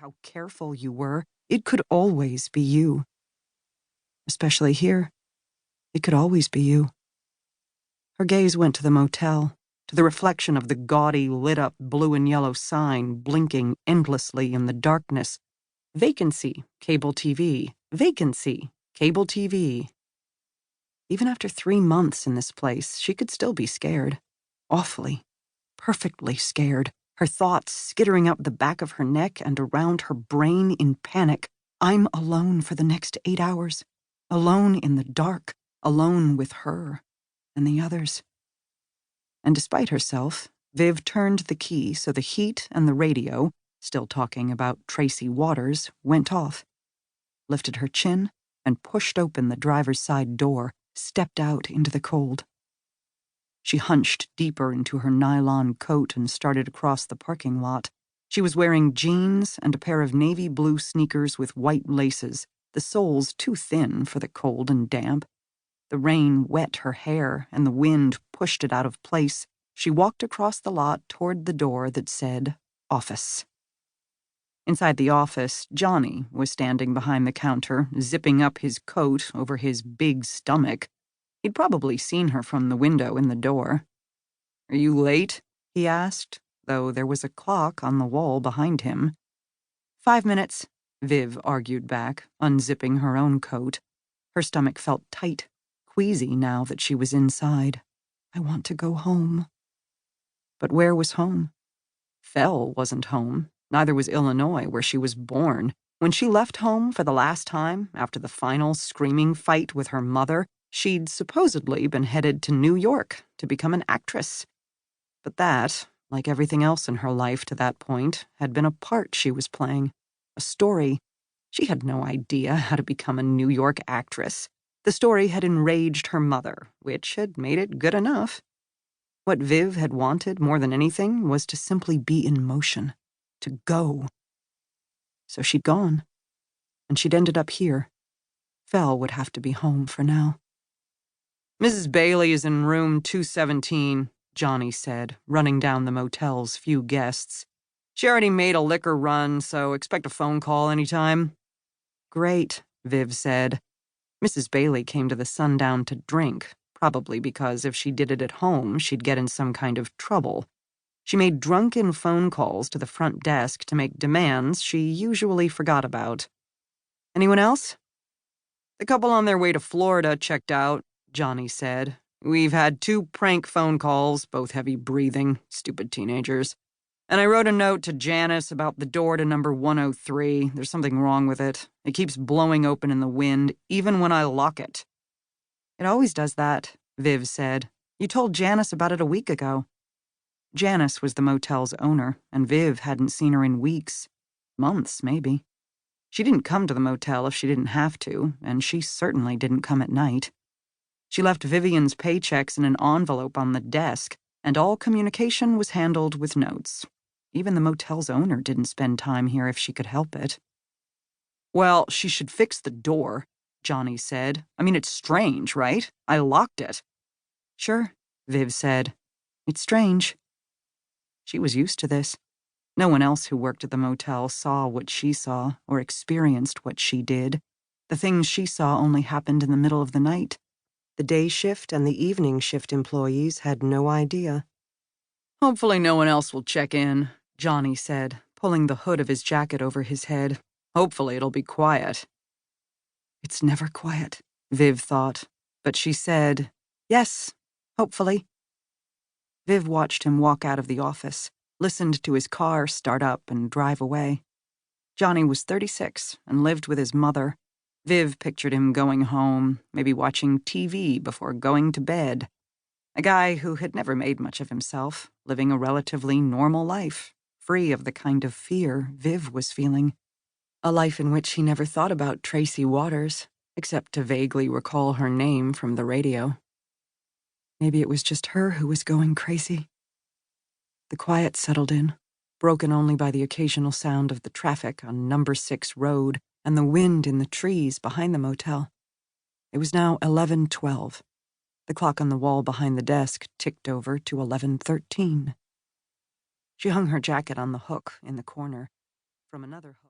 how careful you were, it could always be you. Especially here, it could always be you. Her gaze went to the motel, to the reflection of the gaudy, lit-up blue and yellow sign blinking endlessly in the darkness. Vacancy, cable TV. Vacancy, cable TV. Even after 3 months in this place, she could still be scared. Awfully, perfectly scared. Her thoughts skittering up the back of her neck and around her brain in panic. I'm alone for the next 8 hours. Alone in the dark. Alone with her and the others. And despite herself, Viv turned the key so the heat and the radio, still talking about Tracy Waters, went off, lifted her chin, and pushed open the driver's side door, stepped out into the cold. She hunched deeper into her nylon coat and started across the parking lot. She was wearing jeans and a pair of navy blue sneakers with white laces, the soles too thin for the cold and damp. The rain wet her hair and the wind pushed it out of place. She walked across the lot toward the door that said, Office. Inside the office, Johnny was standing behind the counter, zipping up his coat over his big stomach. He'd probably seen her from the window in the door. Are you late? He asked, though there was a clock on the wall behind him. 5 minutes, Viv argued back, unzipping her own coat. Her stomach felt tight, queasy now that she was inside. I want to go home. But where was home? Fell wasn't home. Neither was Illinois, where she was born. When she left home for the last time, after the final screaming fight with her mother, she'd supposedly been headed to New York to become an actress. But that, like everything else in her life to that point, had been a part she was playing. A story. She had no idea how to become a New York actress. The story had enraged her mother, which had made it good enough. What Viv had wanted more than anything was to simply be in motion, to go. So she'd gone, and she'd ended up here. Fell would have to be home for now. Mrs. Bailey is in room 217, Johnny said, running down the motel's few guests. She already made a liquor run, so expect a phone call anytime. Great, Viv said. Mrs. Bailey came to the Sun Down to drink, probably because if she did it at home, she'd get in some kind of trouble. She made drunken phone calls to the front desk to make demands she usually forgot about. Anyone else? The couple on their way to Florida checked out, Johnny said. We've had 2 prank phone calls, both heavy breathing, stupid teenagers. And I wrote a note to Janice about the door to number 103. There's something wrong with it. It keeps blowing open in the wind, even when I lock it. It always does that, Viv said. You told Janice about it a week ago. Janice was the motel's owner, and Viv hadn't seen her in weeks. Months, maybe. She didn't come to the motel if she didn't have to, and she certainly didn't come at night. She left Vivian's paychecks in an envelope on the desk, and all communication was handled with notes. Even the motel's owner didn't spend time here if she could help it. Well, she should fix the door, Johnny said. I mean, it's strange, right? I locked it. Sure, Viv said. It's strange. She was used to this. No one else who worked at the motel saw what she saw or experienced what she did. The things she saw only happened in the middle of the night. The day shift and the evening shift employees had no idea. Hopefully no one else will check in, Johnny said, pulling the hood of his jacket over his head. Hopefully it'll be quiet. It's never quiet, Viv thought, but she said, yes, hopefully. Viv watched him walk out of the office, listened to his car start up and drive away. Johnny was 36 and lived with his mother. Viv pictured him going home, maybe watching TV before going to bed. A guy who had never made much of himself, living a relatively normal life, free of the kind of fear Viv was feeling. A life in which he never thought about Tracy Waters, except to vaguely recall her name from the radio. Maybe it was just her who was going crazy. The quiet settled in, broken only by the occasional sound of the traffic on number 6 road and the wind in the trees behind the motel. It was now 11:12. The clock on the wall behind the desk ticked over to 11:13. She hung her jacket on the hook in the corner. From another hook.